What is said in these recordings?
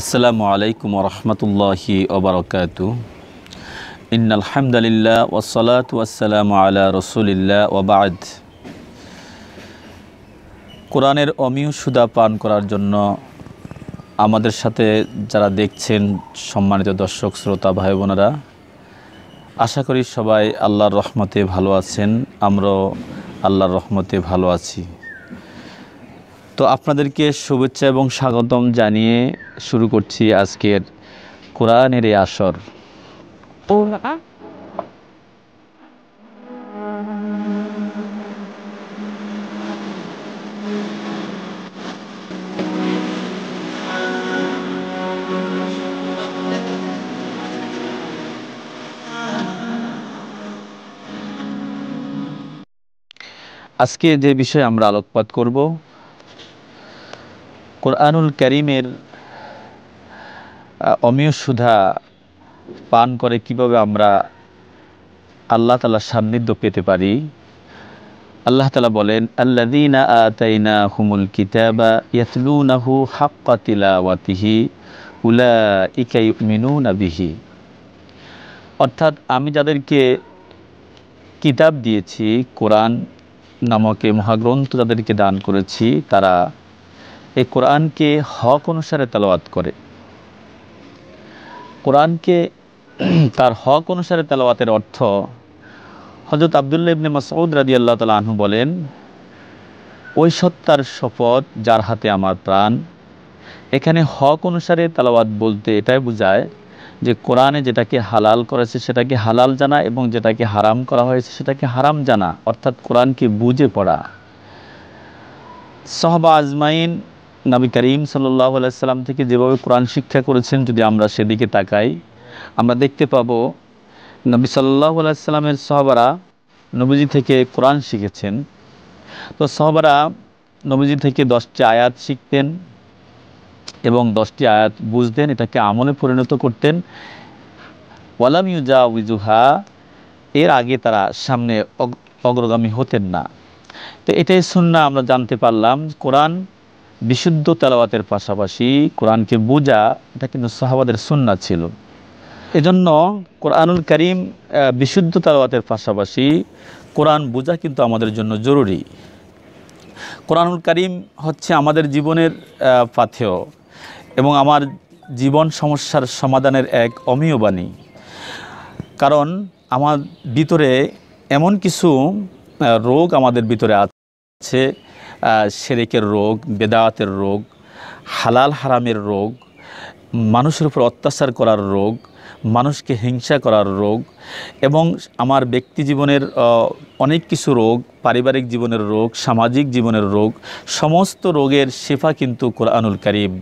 আসসালামু আলাইকুম ওরহমতুল্লাহি ওবরকাতু। ইন্নাল হামদুলিল্লাহ ওয়াসসালাতু ওয়াসসালামু আলা রাসূলিল্লাহ ওয়া বা'দ। কোরআনের অমীয় সুধা পান করার জন্য আমাদের সাথে যারা দেখছেন সম্মানিত দর্শক শ্রোতা ভাই বোনেরা, আশা করি সবাই আল্লাহর রহমতে ভালো আছেন, আমরাও আল্লাহর রহমতে ভালো আছি। তো আপনাদেরকে শুভেচ্ছা এবং স্বাগতম জানিয়ে শুরু করছি আজকের কোরআনের এই আসর। আজকে যে বিষয়ে আমরা আলোকপাত করব, কোরআনুল কারীমের অমীয় সুধা পান করে কিভাবে আমরা আল্লাহ তাআলার সান্নিধ্য পেতে পারি। আল্লাহ তাআলা বলেন, আল্লাযীনা আতাইনাহুমুল কিতাবা ইয়াতলুনাহু হাক্কা তিলাওয়াতিহি উলাইকা ইউমিনুনা বিহি। অর্থাৎ আমি যাদেরকে কিতাব দিয়েছি, কোরআন নামক মহাগ্রন্থ যাদেরকে দান করেছি, তারা এই কোরআনকে হক অনুসারে তেলাওয়াত করে। কোরআনকে তার হক অনুসারে তেলাওয়াতের অর্থ, হযরত আব্দুল্লাহ ইবনে মাসউদ রাদিয়াল্লাহু তাআলা আনহু বলেন, ওই সত্তার শপথ যার হাতে আমার প্রাণ। এখানে হক অনুসারে তেলাওয়াত বলতে এটাই বোঝায় যে কোরআনে যেটাকে হালাল করেছে সেটাকে হালাল জানা এবং যেটাকে হারাম করা হয়েছে সেটাকে হারাম জানা, অর্থাৎ কোরআনকে বুঝে পড়া। সাহাবা আজমাইন নবী করিম সাল্লাল্লাহু আলাইহি সাল্লাম থেকে যেভাবে কোরআন শিক্ষা করেছেন, যদি আমরা সেদিকে তাকাই আমরা দেখতে পাবো নবী সাল্লাল্লাহু আলাইহি সাল্লামের সাহাবারা নবীজি থেকে কোরআন শিখেছেন। তো সাহাবারা নবীজি থেকে 10টি আয়াত শিখতেন এবং 10টি আয়াত বুঝতেন, এটাকে আমলে পরিণত করতেন। ওয়ালাম ইউজাউযুহা, এর আগে তারা সামনে অগ্রগামী হতেন না। তো এটাই সুন্নাহ। আমরা জানতে পারলাম কোরআন বিশুদ্ধ তেলাওয়াতের পাশাপাশি কোরআনকে বোঝা, এটা কিন্তু সাহাবাদের সুন্নাহ ছিল। এজন্য কোরআনুল কারীম বিশুদ্ধ তেলাওয়াতের পাশাপাশি কোরআন বোঝা কিন্তু আমাদের জন্য জরুরি। কোরআনুল কারীম হচ্ছে আমাদের জীবনের পাথেয় এবং আমার জীবন সমস্যার সমাধানের এক অমীয় বাণী। কারণ আমার ভিতরে এমন কিছু রোগ আমাদের ভিতরে আছে, শিরকের রোগ, বেদাতের রোগ, হালাল হারামের রোগ, মানুষের উপর অত্যাচার করার রোগ, মানুষকে হিংসা করার রোগ এবং আমার ব্যক্তি জীবনের অনেক কিছু রোগ, পারিবারিক জীবনের রোগ, সামাজিক জীবনের রোগ, সমস্ত রোগের শিফা কিন্তু কোরআনুল কারীম।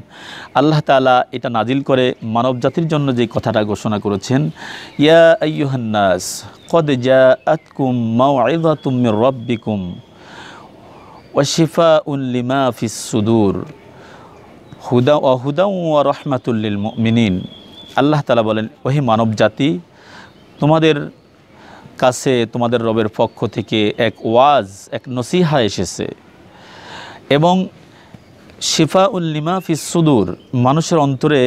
আল্লাহ তাআলা এটা নাজিল করে মানব জাতির জন্য যে কথাটা ঘোষণা করেছেন, ইয়া আইয়ুহান নাস ক্বাদ জাআতকুম মাউইযাতুম মির রাব্বিকুম ওয়া শিফাউন লিমা ফিস সুদূর হুদা ওয়া রাহমাতুল লিল মুমিনিন। আল্লাহ তাআলা বলেন, ওহে মানব জাতি, তোমাদের কাছে তোমাদের রবের পক্ষ থেকে এক ওয়াজ, এক নসিহা এসেছে এবং শিফাউল লিমা ফিস সুদূর, মানুষের অন্তরে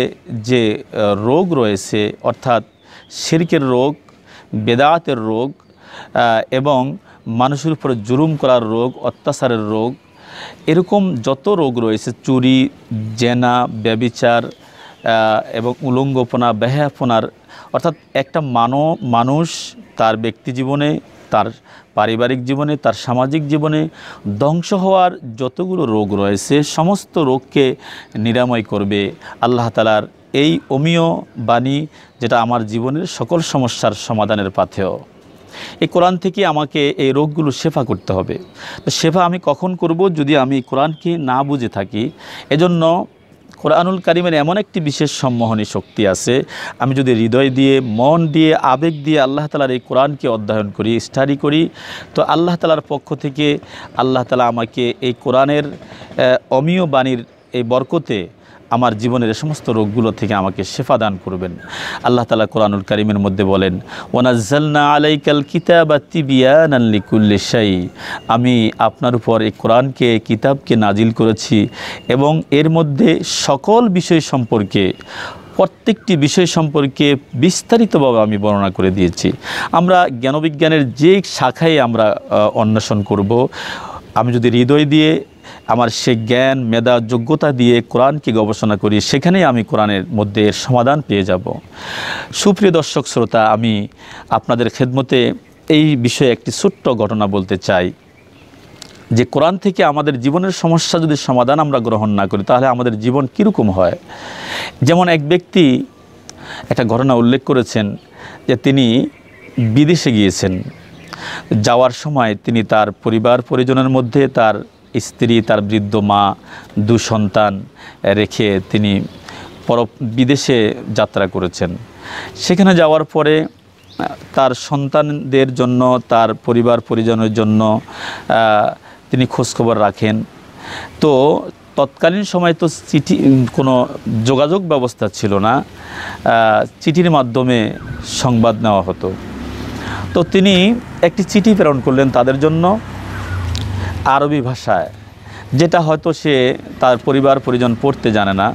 যে রোগ রয়েছে, অর্থাৎ শিরকের রোগ, বেদাতের রোগ এবং মানুষের উপরে জুলুম করার রোগ, অত্যাচারের রোগ, এরকম যত রোগ রয়েছে, চুরি, জেনা, ব্যভিচার এবং উলঙ্গপনা, বেহায়াপনার, অর্থাৎ একটা মানুষ তার ব্যক্তি জীবনে, তার পারিবারিক জীবনে, তার সামাজিক জীবনে ধ্বংস হওয়ার যতগুলো রোগ রয়েছে সমস্ত রোগকে নিরাময় করবে আল্লাহ তাআলার এই অমীয় বাণী, যেটা আমার জীবনের সকল সমস্যার সমাধানের পাথেয়। এই কোরআন থেকে আমাকে এই রোগগুলো শেফা করতে হবে। তো শেফা আমি কখন করব? যদি আমি কোরআনকে না বুঝে থাকি। এজন্য কোরআনুল কারীমের এমন একটি বিশেষ সম্মোহনী শক্তি আছে, আমি যদি হৃদয় দিয়ে, মন দিয়ে, আবেগ দিয়ে আল্লাহ তাআলার এই কোরআনকে অধ্যয়ন করি, স্টাডি করি, তো আল্লাহ তাআলার পক্ষ থেকে আল্লাহ তাআলা আমাকে এই কোরআনের অমীয় বাণীর এই বরকতে আমার জীবনের সমস্ত রোগগুলো থেকে আমাকে শেফা দান করবেন। আল্লাহ তাআলা কোরআনুল কারীমের মধ্যে বলেন, ওয়ানাজ্জালনা আলাইকাল কিতাবা তিবিয়ানান লিকুল্লি শাই, আমি আপনার উপর এই কোরআনকে, কিতাবকে নাজিল করেছি এবং এর মধ্যে সকল বিষয় সম্পর্কে, প্রত্যেকটি বিষয় সম্পর্কে বিস্তারিতভাবে আমি বর্ণনা করে দিয়েছি। আমরা জ্ঞানবিজ্ঞানের যে শাখায় আমরা অন্বেষণ করব, আমি যদি হৃদয় দিয়ে আমার সে জ্ঞান, মেধা, যোগ্যতা দিয়ে কোরআনকে গবেষণা করি, সেখানেই আমি কোরআনের মধ্যে এর সমাধান পেয়ে যাব। সুপ্রিয় দর্শক শ্রোতা, আমি আপনাদের খেদমতে এই বিষয়ে একটি ছোট্ট ঘটনা বলতে চাই যে কোরআন থেকে আমাদের জীবনের সমস্যা যদি সমাধান আমরা গ্রহণ না করি, তাহলে আমাদের জীবন কীরকম হয়। যেমন এক ব্যক্তি একটা ঘটনা উল্লেখ করেছেন যে তিনি বিদেশে গিয়েছেন। যাওয়ার সময় তিনি তার পরিবার পরিজনের মধ্যে তার স্ত্রী, তার বৃদ্ধ মা, 2 সন্তান রেখে তিনি বিদেশে যাত্রা করেছেন। সেখানে যাওয়ার পরে তার সন্তানদের জন্য, তার পরিবার পরিজনের জন্য তিনি খোঁজখবর রাখেন। তো তৎকালীন সময় তো চিঠি, কোনো যোগাযোগ ব্যবস্থা ছিল না, চিঠির মাধ্যমে সংবাদ নেওয়া হতো। তো তিনি একটি চিঠি প্রেরণ করলেন তাদের জন্য আরবি ভাষায়, যেটা হয়তো সে তার পরিবার পরিজন পড়তে জানে না।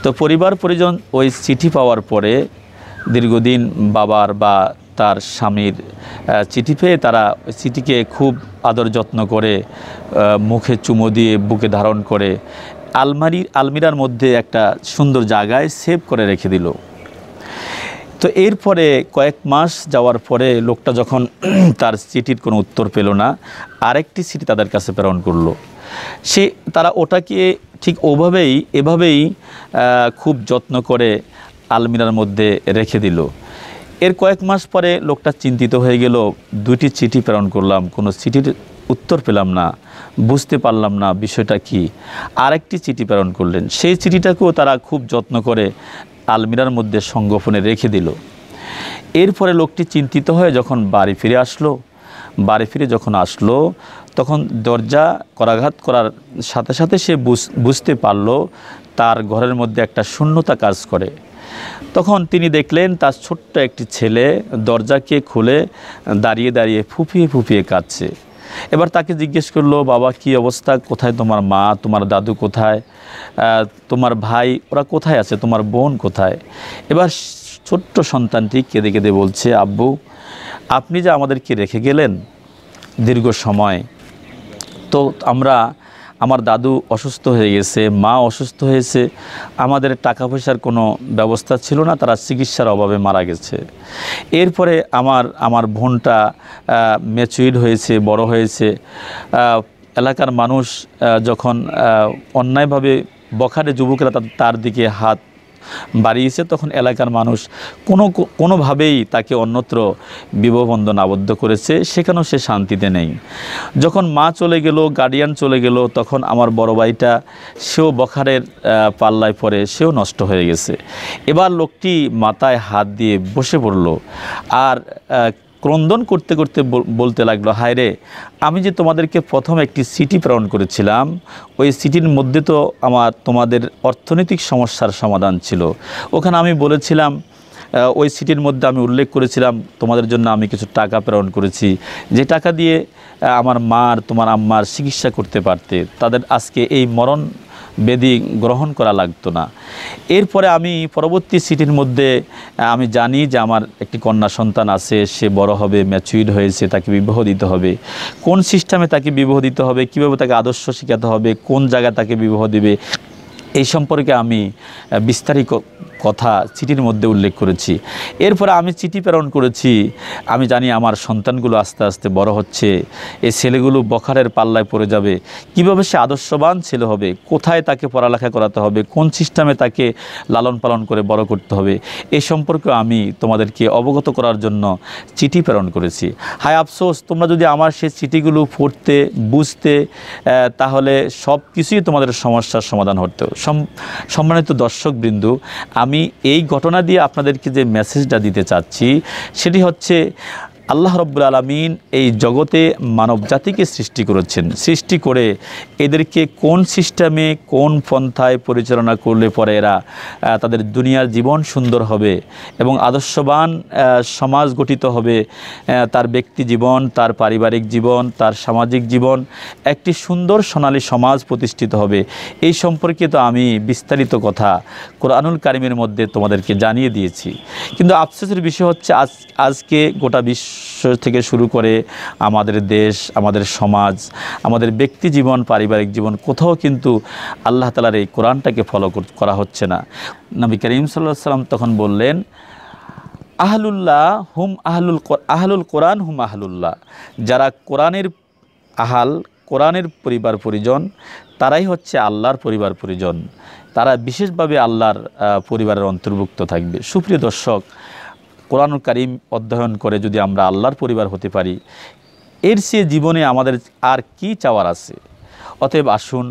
তো পরিবার পরিজন ওই চিঠি পাওয়ার পরে দীর্ঘদিন বাবার বা তার স্বামীর চিঠি পেয়ে তারা চিঠিকে খুব আদর যত্ন করে মুখে চুমো দিয়ে বুকে ধারণ করে আলমিরার মধ্যে একটা সুন্দর জায়গায় সেভ করে রেখে দিল। তো এরপরে কয়েক মাস যাওয়ার পরে লোকটা যখন তার চিঠির কোনো উত্তর পেল না, আরেকটি চিঠি তাদের কাছে প্রেরণ করলো। তারা ওটাকে ঠিক এভাবেই খুব যত্ন করে আলমিরার মধ্যে রেখে দিল। এর কয়েক মাস পরে লোকটা চিন্তিত হয়ে গেল, 2টি চিঠি প্রেরণ করলাম, কোনো চিঠির উত্তর পেলাম না, বুঝতে পারলাম না বিষয়টা কি। আরেকটি চিঠি প্রেরণ করলেন, সেই চিঠিটাকেও তারা খুব যত্ন করে আলমিরার মধ্যে সংগোপনে রেখে দিল। এরপরে লোকটি চিন্তিত হয়ে যখন বাড়ি ফিরে আসলো, তখন দরজা করাঘাত করার সাথে সাথে সে বুঝতে পারল তার ঘরের মধ্যে একটা শূন্যতা কাজ করে। তখন তিনি দেখলেন তার ছোট্ট একটি ছেলে দরজাকে খুলে দাঁড়িয়ে দাঁড়িয়ে ফুঁপিয়ে ফুঁপিয়ে কাঁদছে। এবার তাকে জিজ্ঞেস করলো, বাবা কি অবস্থা, কোথায় তোমার মা, তোমার দাদু কোথায়, তোমার ভাই, ওরা কোথায় আছে, তোমার বোন কোথায়? এবার ছোট্ট সন্তানটি কেঁদে কেঁদে বলছে, আব্বু আপনি যে আমাদেরকে রেখে গেলেন দীর্ঘ সময়, তো আমার দাদু অসুস্থ হয়ে গেছে, মা অসুস্থ হয়েছে, আমাদের টাকা পয়সার কোনো ব্যবস্থা ছিল না, তারা চিকিৎসার অভাবে মারা গেছে। এরপরে আমার বোনটা ম্যাচিউরড হয়েছে, বড় হয়েছে। এলাকার মানুষ যখন অন্যায়ভাবে বখাটে যুবকেরা তার দিকে হাত বাড়িয়েছে, তখন এলাকার মানুষ কোনোভাবেই তাকে অন্যত্র বিবাহবন্ধন আবদ্ধ করেছে, সেখানেও সে শান্তিতে নেই। যখন মা চলে গেল, গার্ডিয়ান চলে গেল, তখন আমার বড় ভাইটা সেও বখারের পাল্লায় পড়ে সেও নষ্ট হয়ে গেছে। এবার লোকটি মাথায় হাত দিয়ে বসে পড়ল আর ক্রন্দন করতে করতে বলতে লাগলো, হায় রে, আমি যে তোমাদেরকে প্রথম একটি চিঠি প্রেরণ করেছিলাম, ওই চিঠির মধ্যে তো তোমাদের অর্থনৈতিক সমস্যার সমাধান ছিল। ওখানে আমি বলেছিলাম, ওই চিঠির মধ্যে আমি উল্লেখ করেছিলাম তোমাদের জন্য আমি কিছু টাকা প্রেরণ করেছি, যে টাকা দিয়ে আমার মার, তোমার আম্মার চিকিৎসা করতে পারতে, তাদের আজকে এই মরণ বেদি গ্রহণ করা লাগতো না। এরপরে আমি পরবর্তী চিঠির মধ্যে আমি জানি যে আমার একটি কন্যা সন্তান আছে, সে বড় হবে, ম্যাচিউরড হয়েছে, তাকে বিবাহ দিতে হবে, কোন সিস্টেমে তাকে বিবাহ দিতে হবে, কীভাবে তাকে আদর্শ শেখাতে হবে, কোন জায়গায় তাকে বিবাহ দিবে, এই সম্পর্কে আমি বিস্তারিত কথা চিঠির মধ্যে উল্লেখ করেছি। এরপরে আমি চিঠি প্রেরণ করেছি, আমি জানি আমার সন্তানগুলো আস্তে আস্তে বড় হচ্ছে, এই ছেলেগুলো বখারের পাল্লায় পড়ে যাবে, কিভাবে সে আদর্শবান ছেলে হবে, কোথায় তাকে পড়ালেখা করাতে হবে, কোন সিস্টেমে তাকে লালন পালন করে বড় করতে হবে, এই সম্পর্কে আমি তোমাদেরকে অবগত করার জন্য চিঠি প্রেরণ করেছি। হায় আফসোস, তোমরা যদি আমার সেই চিঠিগুলো পড়তে, বুঝতে, তাহলে সব কিছুই তোমাদের সমস্যার সমাধান হতো। সম্মানিত দর্শকবৃন্দ, আমি এই ঘটনা দিয়ে আপনাদেরকে যে মেসেজটা দিতে চাচ্ছি সেটি হচ্ছে, আল্লাহ রব্বুল আলামিন এই জগতে মানব জাতিকে সৃষ্টি করেছেন। সৃষ্টি করে এদেরকে কোন সিস্টেমে কোন পন্থায় পরিচালনা করলে পরে এরা তাদের দুনিয়ার জীবন সুন্দর হবে এবং আদর্শবান সমাজ গঠিত হবে, তার ব্যক্তি জীবন, তার পারিবারিক জীবন, তার সামাজিক জীবন একটি সুন্দর সোনালী সমাজ প্রতিষ্ঠিত হবে, এই সম্পর্কে তো আমি বিস্তারিত কথা কোরআনুল কারিমের মধ্যে তোমাদেরকে জানিয়ে দিয়েছি। কিন্তু আফসোসের বিষয় হচ্ছে আজকে গোটা বিশ্ব থেকে শুরু করে আমাদের দেশ, আমাদের সমাজ, আমাদের ব্যক্তি জীবন, পারিবারিক জীবন কোথাও কিন্তু আল্লাহ তাআলার এই কোরআনটাকে ফলো করা হচ্ছে না। নবী করিম সাল্লাল্লাহু আলাইহি ওয়াসাল্লাম তখন বললেন, আহলুল্লাহ হুম আহলুল কোরআন হুম আহলুল্লাহ, যারা কোরআনের আহাল, কোরআনের পরিবার পরিজন, তারাই হচ্ছে আল্লাহর পরিবার পরিজন, তারা বিশেষভাবে আল্লাহর পরিবারের অন্তর্ভুক্ত থাকবে। সুপ্রিয় দর্শক, কোরআনুল কারীম অধ্যয়ন করে যদি আমরা আল্লাহর পরিবার হতে পারি, এর চেয়ে জীবনে আমাদের আর কি চাওয়ার আছে? অতএব আসুন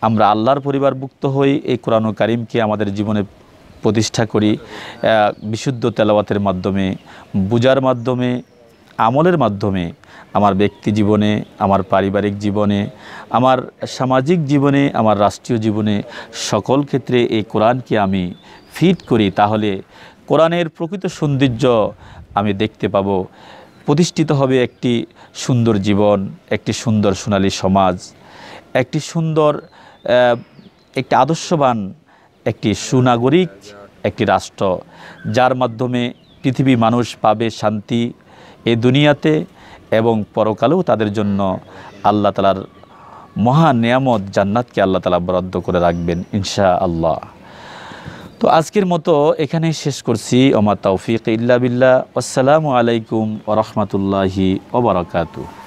আমরা আল্লাহর পরিবারভুক্ত হই, এই কোরআনুল কারীমকে আমাদের জীবনে প্রতিষ্ঠা করি, বিশুদ্ধ তেলাওয়াতের মাধ্যমে, বুঝার মাধ্যমে, আমলের মাধ্যমে। আমার ব্যক্তি জীবনে, আমার পারিবারিক জীবনে, আমার সামাজিক জীবনে, আমার রাষ্ট্রীয় জীবনে সকল ক্ষেত্রে এই কোরআনকে আমি ফিট করি, তাহলে কোরআনের প্রকৃত সৌন্দর্য আমি দেখতে পাব। প্রতিষ্ঠিত হবে একটি সুন্দর জীবন, একটি সুন্দর সোনালী সমাজ, একটি সুন্দর একটি আদর্শবান একটি সুনাগরিক একটি রাষ্ট্র, যার মাধ্যমে পৃথিবী মানুষ পাবে শান্তি এই দুনিয়াতে এবং পরকালেও তাদের জন্য আল্লাহ তাআলার মহা নিয়ামত জান্নাতকে আল্লাহ তাআলা বরাদ্দ করে রাখবেন ইনশাআল্লাহ। তো আজকের মতো এখানেই শেষ করছি। ওমা তাওফিক ইল্লা বিল্লাহ। আসসালামু আলাইকুম ওয়া রাহমাতুল্লাহি ওয়া বারাকাতুহু।